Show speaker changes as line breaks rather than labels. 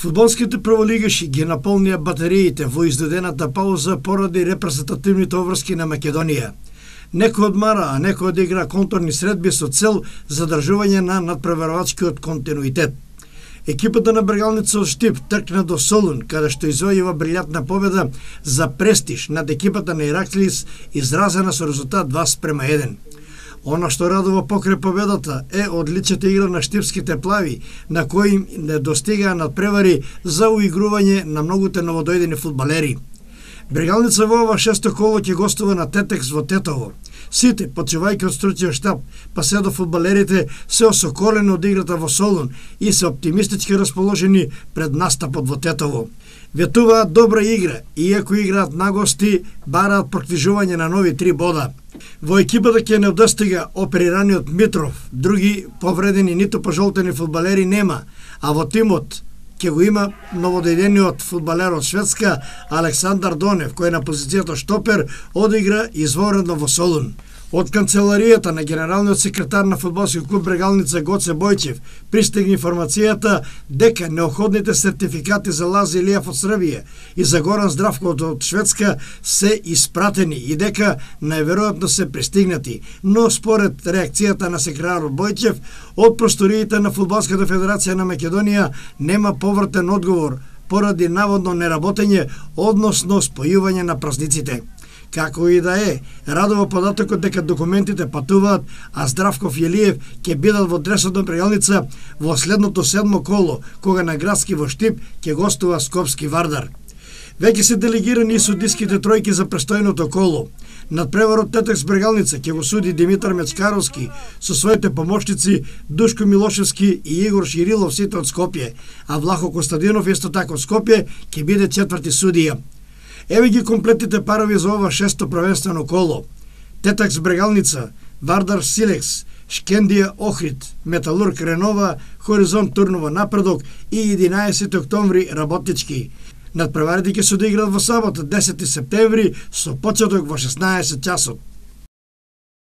Фудбалските прволигаши ги наполнија батериите во издадената пауза поради репрезентативните обврски на Македонија. Некој одмара, а некој одигра контурни средби со цел задржување на надпреварувачкиот континуитет. Екипата на Брегалница од Штип тркна до Солун, каде што извојува брилјантна победа за престиж над екипата на Ираклис, изразена со резултат 2:1. Она што радува покрај победата е одличната игра на штипските плави, на кои им не достигаа надпревари за уигрување на многуте новодојдени фудбалери. Брегалница во ова шесто коло ќе гостува на Тетекс во Тетово. Сите, почивајќи од стручниот штаб, па се до фудбалерите, се осоколени од играта во Солун и се оптимистички расположени пред настапот во Тетово. Ветуваат добра игра, иако играат на гости, бараат прокнижување на нови 3 бода. Во екипата ќе не достига оперираниот Митров, други повредени ниту пожолтени фудбалери нема, а во тимот ќе го има новодојдениот фудбалер од Шведска Александар Донев, кој на позицијата штопер одигра изворедно во Солун. Од канцеларијата на генералниот секретар на фудбалскиот клуб Брегалница Гоце Бојчев пристигна информацијата дека неопходните сертификати за Лази Илијав од Србија и за Горан Здравков од Шведска се испратени и дека најверојатно се пристигнати, но според реакцијата на секретарот Бојчев од просториите на Фудбалската федерација на Македонија нема повртен одговор поради наводно неработење, односно спојување на празниците. Како и да е, радува податокот дека документите патуваат, а Здравков и Илиев ќе бидат во дресот на Брегалница во следното 7 коло, кога на градски во Штип ќе гостува Скопски Вардар. Веќе се делегирани и судиските тројки за престојното коло. Надпреварот Тетекс Брегалница ќе го суди Димитар Мечкаровски со своите помошници Душко Милошевски и Игор Ширилов, сите од Скопје, а Влахо Костадинов исто така од Скопје ќе биде четврти судија. Еве ги комплетните парови за ова шесто првенствено коло. Тетекс Брегалница, Вардар Силекс, Шкендија Охрид, Металург Ренова, Хоризонт Турново Напредок и 11 октомври Работнички. Надпреварите ќе се одиграат во сабота 10 септември со почеток во 16 часот.